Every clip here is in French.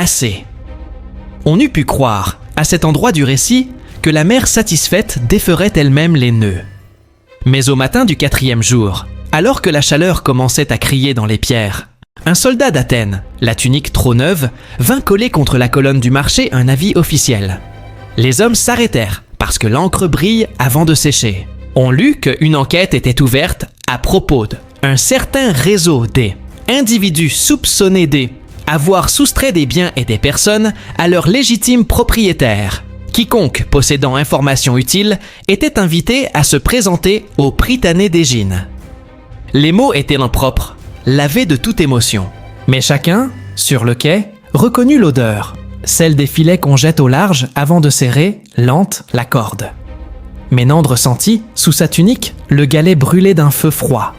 assez. On eût pu croire, à cet endroit du récit, que la mer satisfaite déferait elle-même les nœuds. Mais au matin du 4e jour, alors que la chaleur commençait à crier dans les pierres, un soldat d'Athènes, la tunique trop neuve, vint coller contre la colonne du marché un avis officiel. Les hommes s'arrêtèrent, parce que l'encre brille avant de sécher. On lut qu'une enquête était ouverte à propos d'un certain réseau des individus soupçonnés d'avoir soustrait des biens et des personnes à leurs légitimes propriétaires. Quiconque possédant informations utiles était invité à se présenter au Prytanée d'Égine. Les mots étaient impropres, lavés de toute émotion. Mais chacun, sur le quai, reconnut l'odeur, celle des filets qu'on jette au large avant de serrer, lente, la corde. Ménandre sentit, sous sa tunique, le galet brûlé d'un feu froid.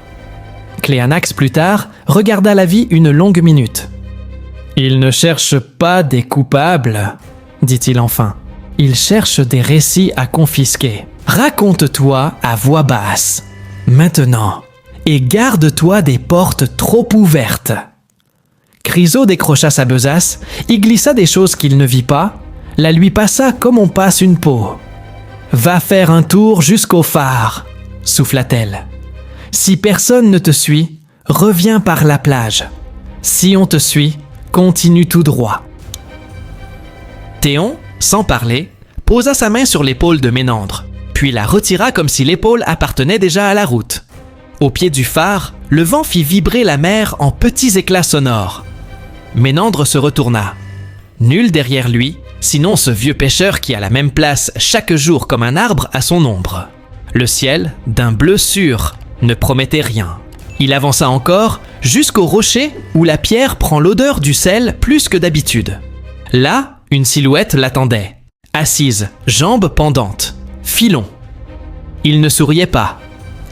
Cléanax, plus tard, regarda la vie une longue minute. « Il ne cherche pas des coupables, » dit-il enfin. « Il cherche des récits à confisquer. Raconte-toi à voix basse, maintenant, et garde-toi des portes trop ouvertes. » Chryso décrocha sa besace, y glissa des choses qu'il ne vit pas, la lui passa comme on passe une peau. « Va faire un tour jusqu'au phare, » souffla-t-elle. « Si personne ne te suit, reviens par la plage. Si on te suit, continue tout droit. » Théon, sans parler, posa sa main sur l'épaule de Ménandre, puis la retira comme si l'épaule appartenait déjà à la route. Au pied du phare, le vent fit vibrer la mer en petits éclats sonores. Ménandre se retourna. Nul derrière lui, sinon ce vieux pêcheur qui a la même place chaque jour comme un arbre à son ombre. Le ciel, d'un bleu sûr, ne promettait rien. Il avança encore jusqu'au rocher où la pierre prend l'odeur du sel plus que d'habitude. Là, une silhouette l'attendait, assise, jambes pendantes, Philon. Il ne souriait pas.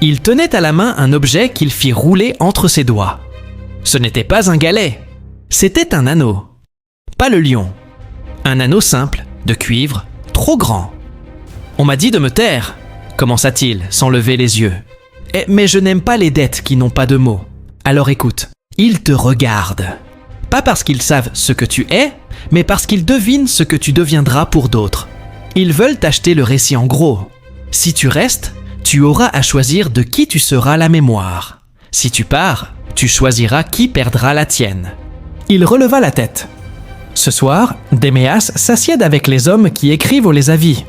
Il tenait à la main un objet qu'il fit rouler entre ses doigts. Ce n'était pas un galet, c'était un anneau. Pas le lion. Un anneau simple, de cuivre, trop grand. « On m'a dit de me taire », commença-t-il sans lever les yeux. « Mais je n'aime pas les dettes qui n'ont pas de mots. Alors écoute, ils te regardent. Pas parce qu'ils savent ce que tu es, mais parce qu'ils devinent ce que tu deviendras pour d'autres. Ils veulent t'acheter le récit en gros. Si tu restes, tu auras à choisir de qui tu seras la mémoire. Si tu pars, tu choisiras qui perdra la tienne. » Il releva la tête. Ce soir, Déméas s'assied avec les hommes qui écrivent les avis.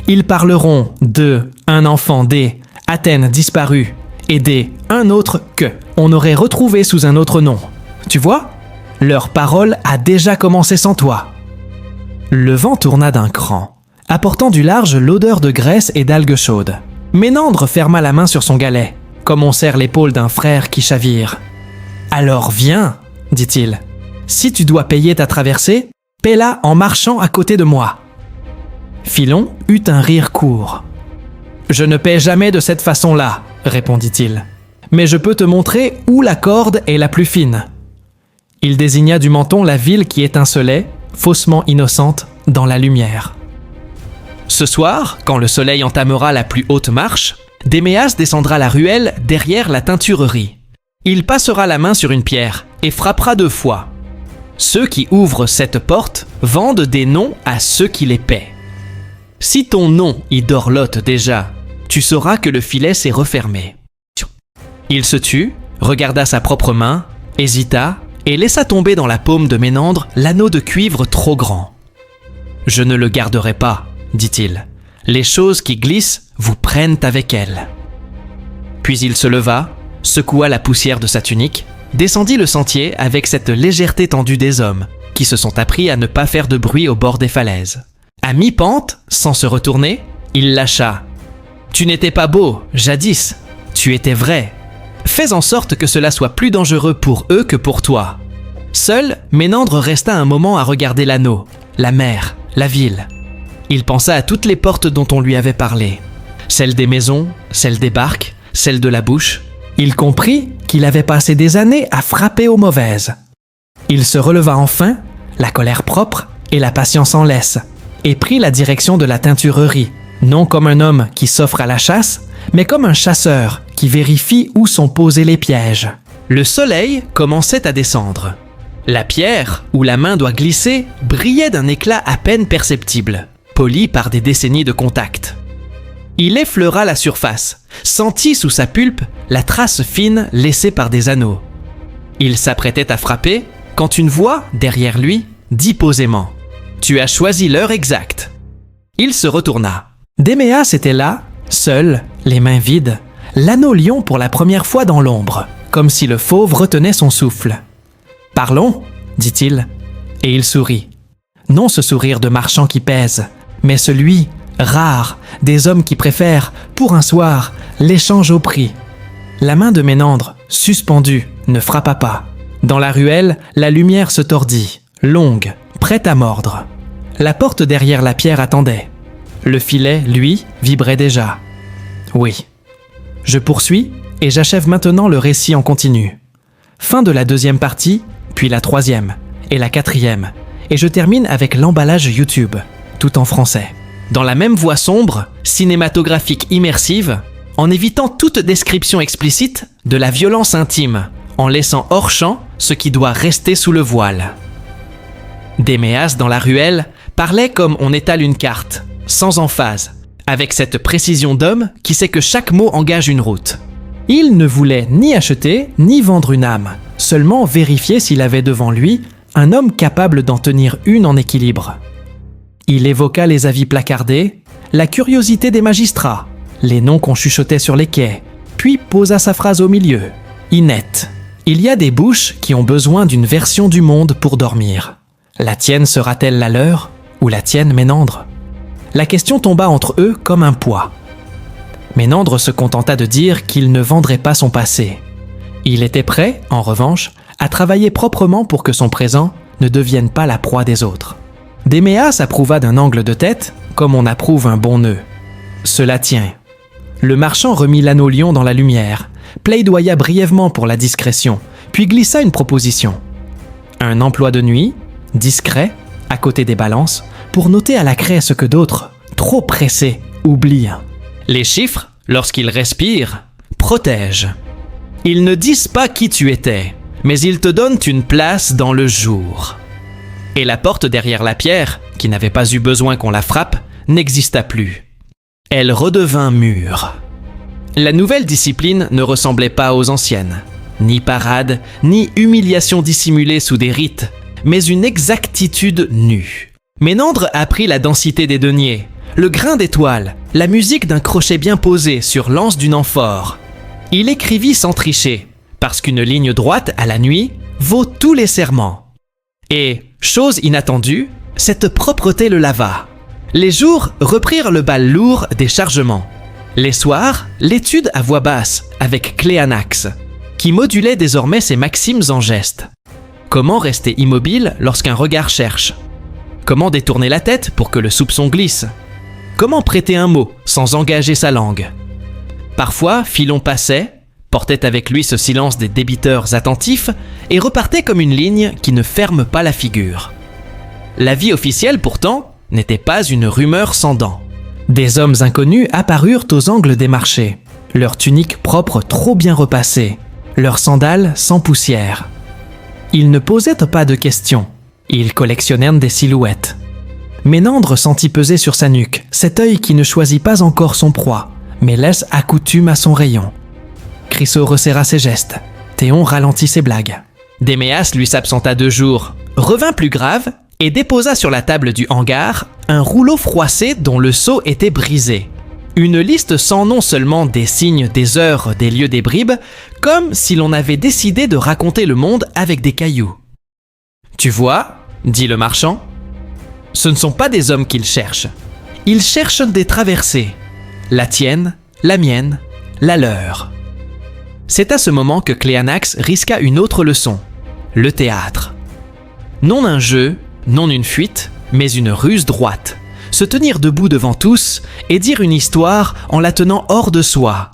Ils parleront de un enfant des Athènes disparu et des un autre que on aurait retrouvé sous un autre nom. Tu vois, leur parole a déjà commencé sans toi. Le vent tourna d'un cran, apportant du large l'odeur de graisse et d'algues chaudes. Ménandre ferma la main sur son galet, comme on serre l'épaule d'un frère qui chavire. « Alors viens, dit-il. Si tu dois payer ta traversée, paie-la en marchant à côté de moi. » Philon eut un rire court. « Je ne paie jamais de cette façon-là, répondit-il. Mais je peux te montrer où la corde est la plus fine. » Il désigna du menton la ville qui étincelait, faussement innocente, dans la lumière. Ce soir, quand le soleil entamera la plus haute marche, Déméas descendra la ruelle derrière la teinturerie. Il passera la main sur une pierre et frappera 2 fois. Ceux qui ouvrent cette porte vendent des noms à ceux qui les paient. Si ton nom y dorlote déjà, tu sauras que le filet s'est refermé. Il se tut, regarda sa propre main, hésita et laissa tomber dans la paume de Ménandre l'anneau de cuivre trop grand. « Je ne le garderai pas, dit-il. Les choses qui glissent vous prennent avec elles. » Puis il se leva, secoua la poussière de sa tunique, descendit le sentier avec cette légèreté tendue des hommes, qui se sont appris à ne pas faire de bruit au bord des falaises. À mi-pente, sans se retourner, il lâcha. « Tu n'étais pas beau, jadis. Tu étais vrai. Fais en sorte que cela soit plus dangereux pour eux que pour toi. » Seul, Ménandre resta un moment à regarder l'anneau, la mer, la ville. Il pensa à toutes les portes dont on lui avait parlé. Celles des maisons, celles des barques, celles de la bouche. Il comprit qu'il avait passé des années à frapper aux mauvaises. Il se releva enfin, la colère propre et la patience en laisse, et prit la direction de la teinturerie, non comme un homme qui s'offre à la chasse, mais comme un chasseur qui vérifie où sont posés les pièges. Le soleil commençait à descendre. La pierre, où la main doit glisser, brillait d'un éclat à peine perceptible, poli par des décennies de contact. Il effleura la surface, sentit sous sa pulpe la trace fine laissée par des anneaux. Il s'apprêtait à frapper quand une voix, derrière lui, dit posément « Tu as choisi l'heure exacte ». Il se retourna. Déméas était là, seul, les mains vides, l'anneau lion pour la première fois dans l'ombre, comme si le fauve retenait son souffle. « Parlons », dit-il, et il sourit. Non ce sourire de marchand qui pèse, mais celui, rare, des hommes qui préfèrent, pour un soir, l'échange au prix. La main de Ménandre, suspendue, ne frappa pas. Dans la ruelle, la lumière se tordit, longue, prête à mordre. La porte derrière la pierre attendait. Le filet, lui, vibrait déjà. Oui. Je poursuis et j'achève maintenant le récit en continu. Fin de la 2e partie, puis la 3e, et la 4e, et je termine avec l'emballage YouTube, tout en français. Dans la même voie sombre, cinématographique immersive, en évitant toute description explicite de la violence intime, en laissant hors champ ce qui doit rester sous le voile. Déméas, dans la ruelle, parlait comme on étale une carte, sans emphase, avec cette précision d'homme qui sait que chaque mot engage une route. Il ne voulait ni acheter, ni vendre une âme, seulement vérifier s'il avait devant lui un homme capable d'en tenir une en équilibre. Il évoqua les avis placardés, la curiosité des magistrats, les noms qu'on chuchotait sur les quais, puis posa sa phrase au milieu, inette. Il y a des bouches qui ont besoin d'une version du monde pour dormir. La tienne sera-t-elle la leur, ou la tienne Ménandre ? La question tomba entre eux comme un poids. Ménandre se contenta de dire qu'il ne vendrait pas son passé. Il était prêt, en revanche, à travailler proprement pour que son présent ne devienne pas la proie des autres. Déméas approuva d'un angle de tête, comme on approuve un bon nœud. Cela tient. Le marchand remit l'anneau lion dans la lumière, plaidoya brièvement pour la discrétion, puis glissa une proposition. Un emploi de nuit, discret, à côté des balances, pour noter à la craie ce que d'autres, trop pressés, oublient. Les chiffres, lorsqu'ils respirent, protègent. Ils ne disent pas qui tu étais, mais ils te donnent une place dans le jour. Et la porte derrière la pierre, qui n'avait pas eu besoin qu'on la frappe, n'exista plus. Elle redevint mûre. La nouvelle discipline ne ressemblait pas aux anciennes. Ni parade, ni humiliation dissimulée sous des rites, mais une exactitude nue. Ménandre apprit la densité des deniers, le grain d'étoile, la musique d'un crochet bien posé sur l'anse d'une amphore. Il écrivit sans tricher, parce qu'une ligne droite à la nuit vaut tous les serments. Et, chose inattendue, cette propreté le lava. Les jours reprirent le bal lourd des chargements. Les soirs, l'étude à voix basse, avec Cléanax, qui modulait désormais ses maximes en gestes. Comment rester immobile lorsqu'un regard cherche ? Comment détourner la tête pour que le soupçon glisse ? Comment prêter un mot sans engager sa langue ? Parfois, Philon passait, portait avec lui ce silence des débiteurs attentifs et repartait comme une ligne qui ne ferme pas la figure. La vie officielle, pourtant, n'était pas une rumeur sans dents. Des hommes inconnus apparurent aux angles des marchés, leurs tuniques propres trop bien repassées, leurs sandales sans poussière. Ils ne posaient pas de questions, ils collectionnèrent des silhouettes. Ménandre sentit peser sur sa nuque cet œil qui ne choisit pas encore son proie, mais laisse accoutume à son rayon. Chryso resserra ses gestes, Théon ralentit ses blagues. Déméas lui s'absenta 2 jours, revint plus grave et déposa sur la table du hangar un rouleau froissé dont le sceau était brisé. Une liste sans nom seulement des signes, des heures, des lieux, des bribes, comme si l'on avait décidé de raconter le monde avec des cailloux. « Tu vois, dit le marchand, ce ne sont pas des hommes qu'ils cherchent. Ils cherchent des traversées. La tienne, la mienne, la leur. » C'est à ce moment que Cléanax risqua une autre leçon, le théâtre. Non un jeu, non une fuite, mais une ruse droite. Se tenir debout devant tous et dire une histoire en la tenant hors de soi.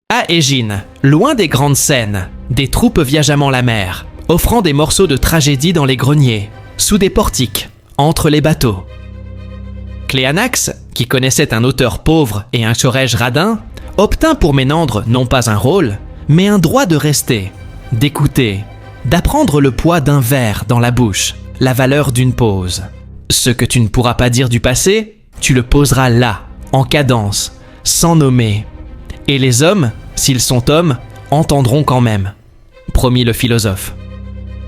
À Égine, loin des grandes scènes, des troupes viageamment la mer, offrant des morceaux de tragédie dans les greniers, sous des portiques, entre les bateaux. Cléanax, qui connaissait un auteur pauvre et un chorège radin, obtint pour Ménandre non pas un rôle, mais un droit de rester, d'écouter, d'apprendre le poids d'un verre dans la bouche, la valeur d'une pause. Ce que tu ne pourras pas dire du passé, tu le poseras là, en cadence, sans nommer. Et les hommes, s'ils sont hommes, entendront quand même, promit le philosophe.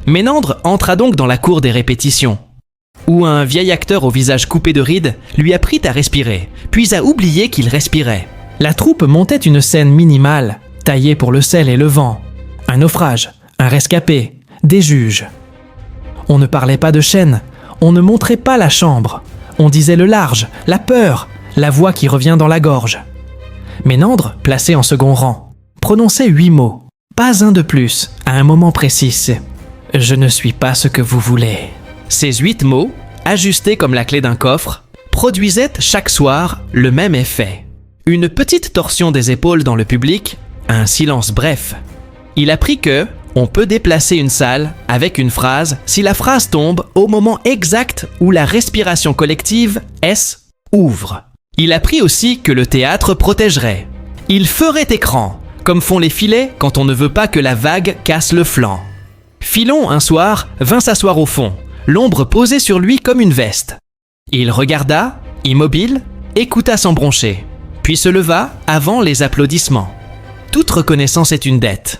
Ménandre entra donc dans la cour des répétitions, où un vieil acteur au visage coupé de rides lui apprit à respirer, puis a oublié qu'il respirait. La troupe montait une scène minimale, taillée pour le sel et le vent. Un naufrage, un rescapé, des juges. On ne parlait pas de chaîne, on ne montrait pas la chambre. On disait le large, la peur, la voix qui revient dans la gorge. Ménandre, placé en second rang, prononçait 8 mots, pas un de plus, à un moment précis. « Je ne suis pas ce que vous voulez ». Ces 8 mots, ajustés comme la clé d'un coffre, produisaient chaque soir le même effet. Une petite torsion des épaules dans le public, un silence bref. Il apprit que on peut déplacer une salle avec une phrase si la phrase tombe au moment exact où la respiration collective S ouvre. Il apprit aussi que le théâtre protégerait. Il ferait écran, comme font les filets quand on ne veut pas que la vague casse le flanc. Filon, un soir, vint s'asseoir au fond, l'ombre posée sur lui comme une veste. Il regarda, immobile, écouta sans broncher, puis se leva avant les applaudissements. Toute reconnaissance est une dette.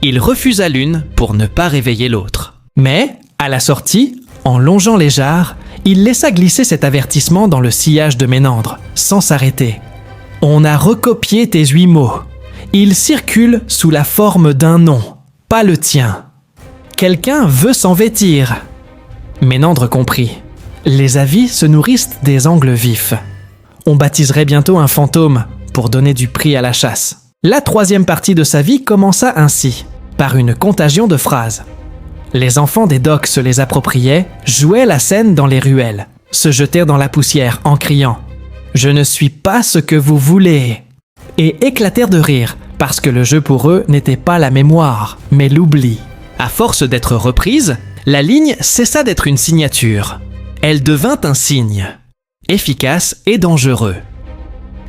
Il refusa l'une pour ne pas réveiller l'autre. Mais, à la sortie, en longeant les jarres, il laissa glisser cet avertissement dans le sillage de Ménandre, sans s'arrêter. « On a recopié tes 8 mots. Ils circulent sous la forme d'un nom, pas le tien. Quelqu'un veut s'en vêtir. » Ménandre comprit. Les avis se nourrissent des angles vifs. On baptiserait bientôt un fantôme pour donner du prix à la chasse. La 3e partie de sa vie commença ainsi, par une contagion de phrases. Les enfants des docks se les appropriaient, jouaient la scène dans les ruelles, se jetèrent dans la poussière en criant « Je ne suis pas ce que vous voulez !» et éclatèrent de rire, parce que le jeu pour eux n'était pas la mémoire, mais l'oubli. À force d'être reprise, la ligne cessa d'être une signature. Elle devint un signe, efficace et dangereux.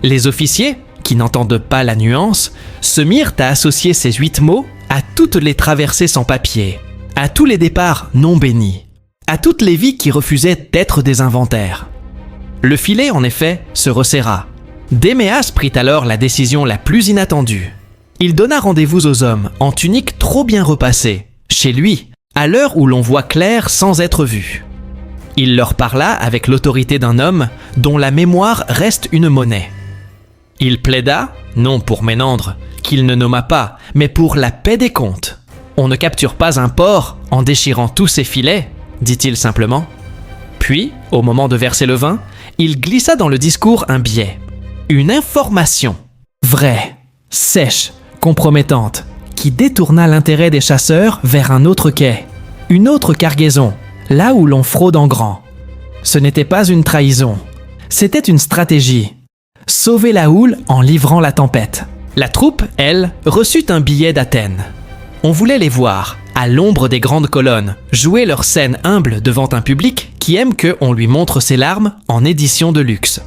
Les officiers, qui n'entendent pas la nuance, se mirent à associer ces 8 mots à toutes les traversées sans papier, à tous les départs non bénis, à toutes les vies qui refusaient d'être des inventaires. Le filet, en effet, se resserra. Déméas prit alors la décision la plus inattendue. Il donna rendez-vous aux hommes en tunique trop bien repassée, chez lui, à l'heure où l'on voit clair sans être vu. Il leur parla avec l'autorité d'un homme dont la mémoire reste une monnaie. Il plaida, non pour Ménandre, qu'il ne nomma pas, mais pour la paix des comptes. On ne capture pas un porc en déchirant tous ses filets, dit-il simplement. Puis, au moment de verser le vin, il glissa dans le discours un biais, une information, vraie, sèche, compromettante, qui détourna l'intérêt des chasseurs vers un autre quai, une autre cargaison, là où l'on fraude en grand. Ce n'était pas une trahison, c'était une stratégie. Sauver la houle en livrant la tempête. La troupe, elle, reçut un billet d'Athènes. On voulait les voir, à l'ombre des grandes colonnes, jouer leur scène humble devant un public qui aime qu'on lui montre ses larmes en édition de luxe.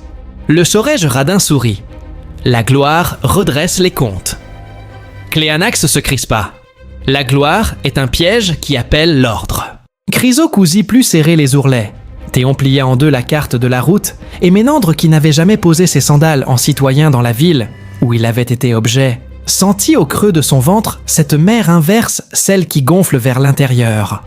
Le Sorège radin sourit. La gloire redresse les comptes. Cléanax se crispa. La gloire est un piège qui appelle l'ordre. Chryso cousit plus serré les ourlets. Théon plia en 2 la carte de la route, et Ménandre, qui n'avait jamais posé ses sandales en citoyen dans la ville, où il avait été objet, sentit au creux de son ventre cette mer inverse, celle qui gonfle vers l'intérieur.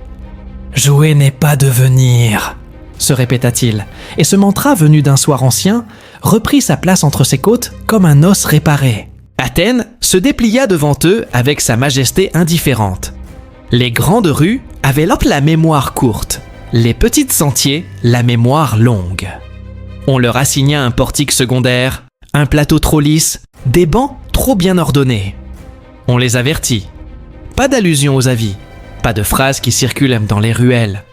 « Jouer n'est pas devenir », se répéta-t-il, et ce mantra venu d'un soir ancien reprit sa place entre ses côtes comme un os réparé. Athènes se déplia devant eux avec sa majesté indifférente. Les grandes rues avaient la mémoire courte, les petits sentiers la mémoire longue. On leur assigna un portique secondaire, un plateau trop lisse, des bancs trop bien ordonnés. On les avertit. Pas d'allusion aux avis, pas de phrases qui circulent dans les ruelles,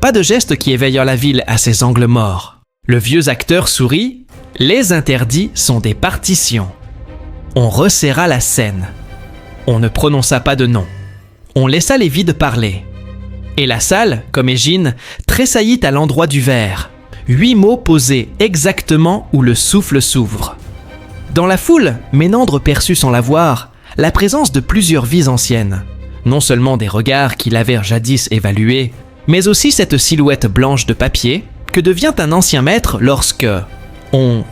pas de gestes qui éveillent la ville à ses angles morts. Le vieux acteur sourit. Les interdits sont des partitions. On resserra la scène. On ne prononça pas de nom. On laissa les vides parler. Et la salle, comme Égine, tressaillit à l'endroit du verre. 8 mots posés exactement où le souffle s'ouvre. Dans la foule, Ménandre perçut sans la voir la présence de plusieurs vies anciennes. non seulement des regards qu'il avait jadis évalués, mais aussi cette silhouette blanche de papier que devient un ancien maître lorsque on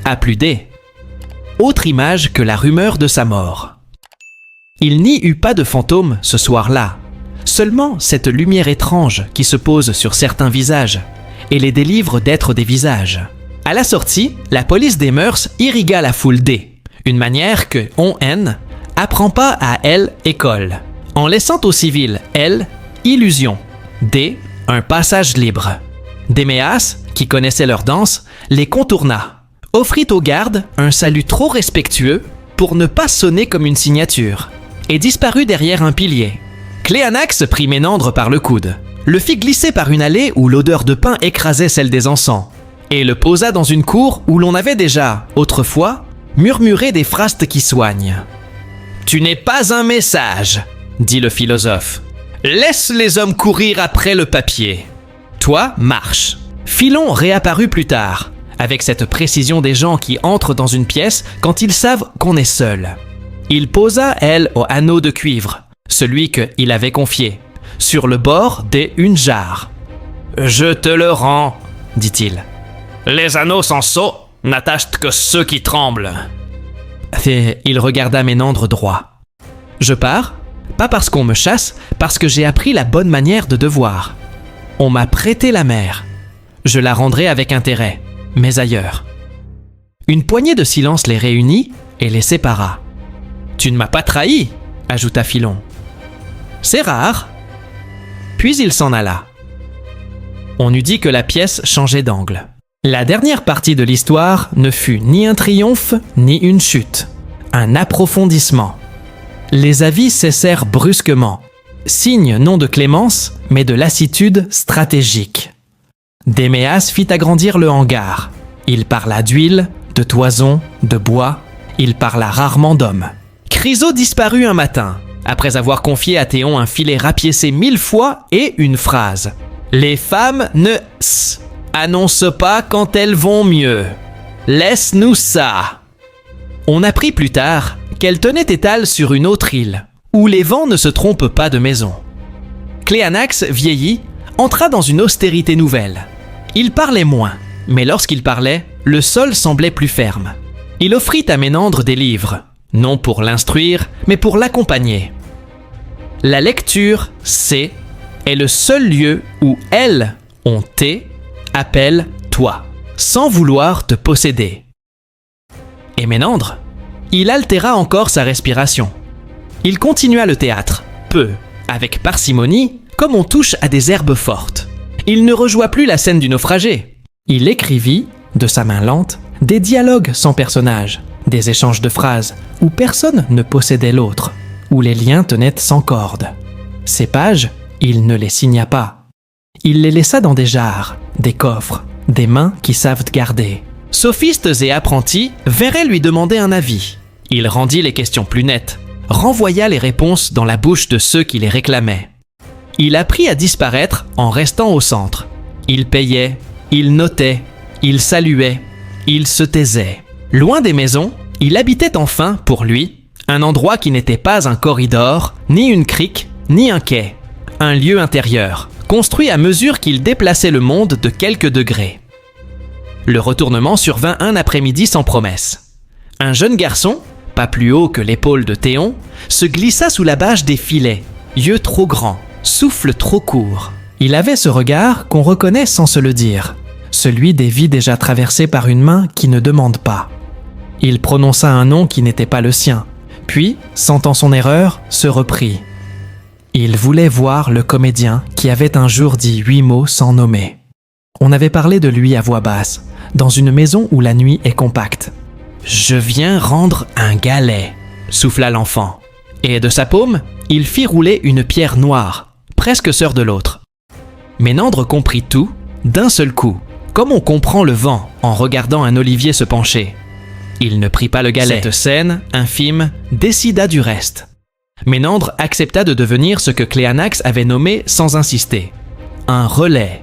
a plus d'. Autre image que la rumeur de sa mort. Il n'y eut pas de fantôme ce soir-là, seulement cette lumière étrange qui se pose sur certains visages et les délivre d'être des visages. À la sortie, la police des mœurs irrigua la foule D, une manière que on apprend pas à L école, en laissant aux civils L illusion, D un passage libre. Déméas, qui connaissait leur danse, les contourna, offrit aux gardes un salut trop respectueux pour ne pas sonner comme une signature, et disparut derrière un pilier. Cléanax prit Ménandre par le coude, le fit glisser par une allée où l'odeur de pain écrasait celle des encens, et le posa dans une cour où l'on avait déjà, autrefois, murmuré des phrases qui soignent. « Tu n'es pas un message, dit le philosophe. Laisse les hommes courir après le papier. Toi, marche. » Philon réapparut plus tard, avec cette précision des gens qui entrent dans une pièce quand ils savent qu'on est seul. Il posa, elle, au anneau de cuivre, celui qu'il avait confié, sur le bord une jarre. « Je te le rends, dit-il. Les anneaux sans sceau n'attachent que ceux qui tremblent. » Et il regarda Ménandre droit. « Je pars, pas parce qu'on me chasse, parce que j'ai appris la bonne manière de devoir. On m'a prêté la mer. Je la rendrai avec intérêt, mais ailleurs. » Une poignée de silence les réunit et les sépara. « Tu ne m'as pas trahi, » ajouta Philon. « C'est rare. » Puis il s'en alla. On eût dit que la pièce changeait d'angle. La dernière partie de l'histoire ne fut ni un triomphe, ni une chute. Un approfondissement. Les avis cessèrent brusquement, signe non de clémence, mais de lassitude stratégique. Déméas fit agrandir le hangar. Il parla d'huile, de toison, de bois. Il parla rarement d'hommes. Chryso disparut un matin, après avoir confié à Théon un filet rapiécé 1000 fois et une phrase. « Les femmes ne annoncent pas quand elles vont mieux. Laisse-nous ça !» On apprit plus tard qu'elle tenait étal sur une autre île, où les vents ne se trompent pas de maison. Cléanax, vieilli, entra dans une austérité nouvelle. Il parlait moins, mais lorsqu'il parlait, le sol semblait plus ferme. Il offrit à Ménandre des livres, non pour l'instruire, mais pour l'accompagner. La lecture, est le seul lieu où elles, on appelle toi, sans vouloir te posséder. Et Ménandre, il altéra encore sa respiration. Il continua le théâtre, peu, avec parcimonie, comme on touche à des herbes fortes. Il ne rejoua plus la scène du naufragé. Il écrivit, de sa main lente, des dialogues sans personnage, des échanges de phrases où personne ne possédait l'autre, où les liens tenaient sans corde. Ces pages, il ne les signa pas. Il les laissa dans des jarres, des coffres, des mains qui savent garder. Sophistes et apprentis verraient lui demander un avis. Il rendit les questions plus nettes, renvoya les réponses dans la bouche de ceux qui les réclamaient. Il apprit à disparaître en restant au centre. Il payait, il notait, il saluait, il se taisait. Loin des maisons, il habitait enfin, pour lui, un endroit qui n'était pas un corridor, ni une crique, ni un quai. Un lieu intérieur, construit à mesure qu'il déplaçait le monde de quelques degrés. Le retournement survint un après-midi sans promesse. Un jeune garçon, pas plus haut que l'épaule de Théon, se glissa sous la bâche des filets, yeux trop grands, souffle trop court. Il avait ce regard qu'on reconnaît sans se le dire, celui des vies déjà traversées par une main qui ne demande pas. Il prononça un nom qui n'était pas le sien, puis, sentant son erreur, se reprit. Il voulait voir le comédien qui avait un jour dit 8 mots sans nommer. On avait parlé de lui à voix basse, dans une maison où la nuit est compacte. « Je viens rendre un galet », souffla l'enfant. Et de sa paume, il fit rouler une pierre noire, presque sœur de l'autre. Ménandre comprit tout, d'un seul coup, comme on comprend le vent en regardant un olivier se pencher. Il ne prit pas le galet. Cette scène, infime, décida du reste. Ménandre accepta de devenir ce que Cléanax avait nommé sans insister. Un relais.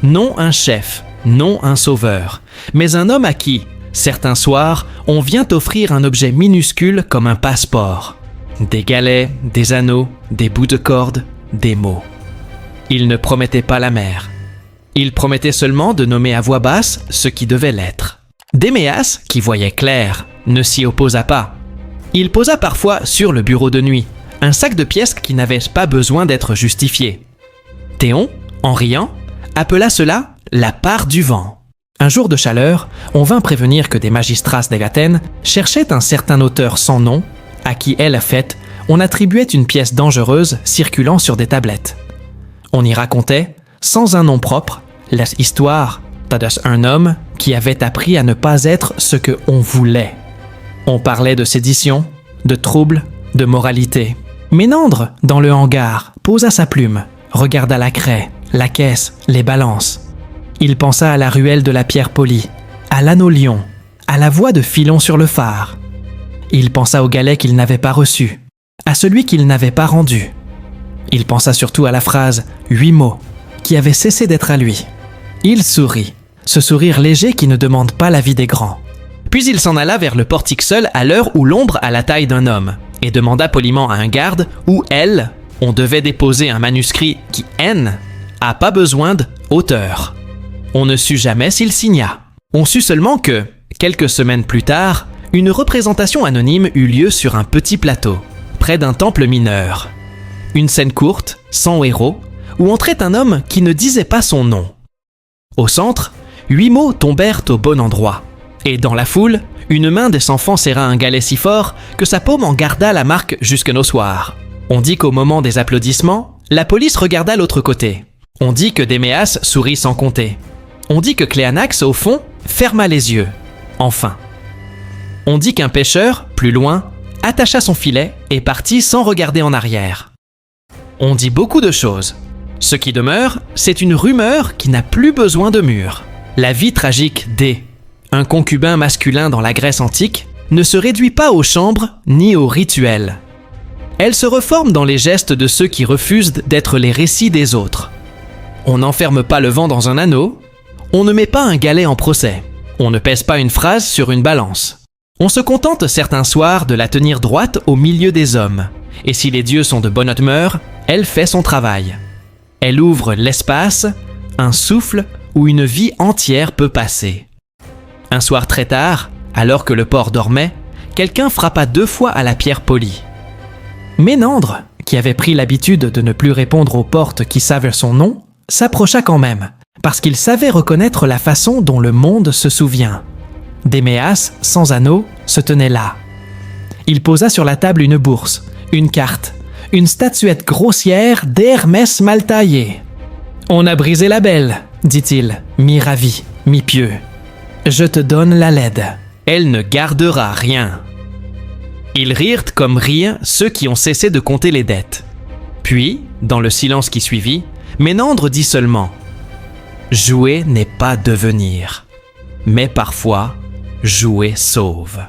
Non un chef, non un sauveur, mais un homme à qui, certains soirs, on vient offrir un objet minuscule comme un passeport. Des galets, des anneaux, des bouts de corde, des mots. Il ne promettait pas la mer. Il promettait seulement de nommer à voix basse ce qui devait l'être. Déméas, qui voyait clair, ne s'y opposa pas. Il posa parfois sur le bureau de nuit un sac de pièces qui n'avait pas besoin d'être justifié. Théon, en riant, appela cela la part du vent. Un jour de chaleur, on vint prévenir que des magistrats d'Athènes cherchaient un certain auteur sans nom, à qui, elle faite, on attribuait une pièce dangereuse circulant sur des tablettes. On y racontait, sans un nom propre, l'histoire d'un homme qui avait appris à ne pas être ce que on voulait. On parlait de sédition, de trouble, de moralité. Ménandre, dans le hangar, posa sa plume, regarda la craie, la caisse, les balances. Il pensa à la ruelle de la pierre polie, à l'anneau lion, à la voix de Philon sur le phare. Il pensa au galet qu'il n'avait pas reçu, à celui qu'il n'avait pas rendu. Il pensa surtout à la phrase « 8 mots » qui avait cessé d'être à lui. Il sourit, ce sourire léger qui ne demande pas l'avis des grands. Puis il s'en alla vers le portique seul à l'heure où l'ombre a la taille d'un homme, et demanda poliment à un garde où, elle, on devait déposer un manuscrit qui, a pas besoin d'auteur. On ne sut jamais s'il signa. On sut seulement que, quelques semaines plus tard, une représentation anonyme eut lieu sur un petit plateau, près d'un temple mineur. Une scène courte, sans héros, où entrait un homme qui ne disait pas son nom. Au centre, 8 mots tombèrent au bon endroit, et dans la foule, une main des enfants serra un galet si fort que sa paume en garda la marque jusque nos soirs. On dit qu'au moment des applaudissements, la police regarda l'autre côté. On dit que Déméas sourit sans compter. On dit que Cléanax, au fond, ferma les yeux. Enfin. On dit qu'un pêcheur, plus loin, attacha son filet et partit sans regarder en arrière. On dit beaucoup de choses. Ce qui demeure, c'est une rumeur qui n'a plus besoin de mur. La vie tragique d'É, un concubin masculin dans la Grèce antique, ne se réduit pas aux chambres ni aux rituels. Elle se reforme dans les gestes de ceux qui refusent d'être les récits des autres. On n'enferme pas le vent dans un anneau, on ne met pas un galet en procès, on ne pèse pas une phrase sur une balance. On se contente certains soirs de la tenir droite au milieu des hommes, et si les dieux sont de bonne humeur, elle fait son travail. Elle ouvre l'espace, un souffle où une vie entière peut passer. Un soir très tard, alors que le port dormait, quelqu'un frappa 2 fois à la pierre polie. Ménandre, qui avait pris l'habitude de ne plus répondre aux portes qui savent son nom, s'approcha quand même, parce qu'il savait reconnaître la façon dont le monde se souvient. Déméas, sans anneau, se tenait là. Il posa sur la table une bourse, une carte, une statuette grossière d'Hermès mal taillée. « On a brisé la belle, dit-il, mi-ravi, mi-pieux. Je te donne la laide. Elle ne gardera rien. » Ils rirent comme rient ceux qui ont cessé de compter les dettes. Puis, dans le silence qui suivit, Ménandre dit seulement « Jouer n'est pas devenir, mais parfois, jouer sauve. »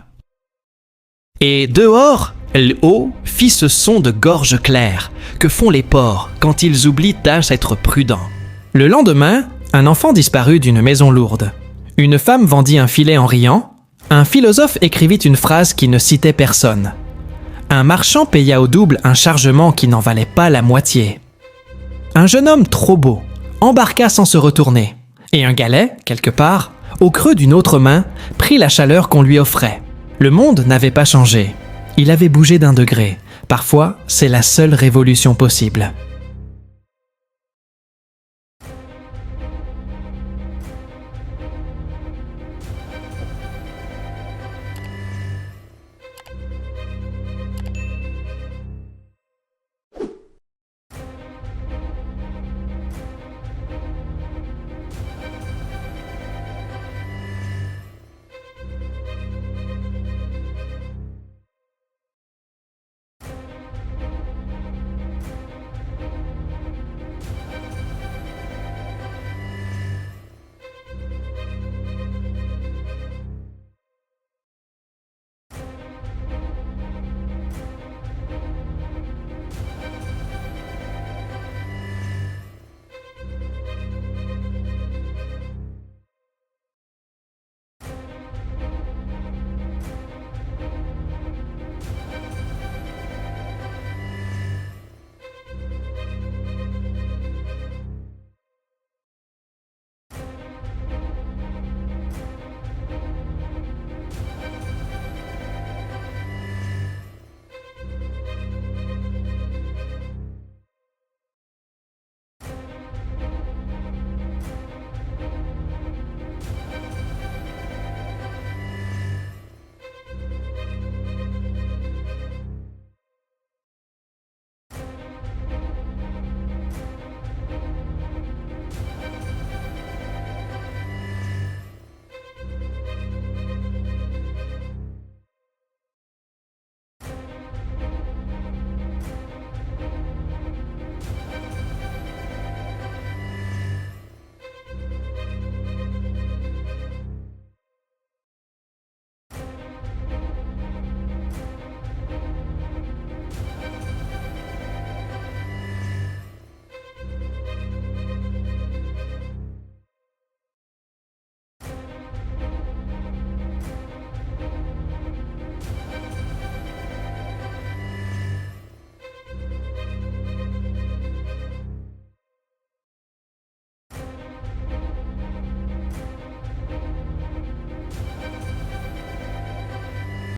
Et dehors, l'eau fit ce son de gorge claire que font les porcs quand ils oublient d'être prudents. Le lendemain, un enfant disparut d'une maison lourde. Une femme vendit un filet en riant. Un philosophe écrivit une phrase qui ne citait personne. Un marchand paya au double un chargement qui n'en valait pas la moitié. Un jeune homme trop beau embarqua sans se retourner, et un galet, quelque part, au creux d'une autre main, prit la chaleur qu'on lui offrait. Le monde n'avait pas changé. Il avait bougé d'1 degré. Parfois, c'est la seule révolution possible.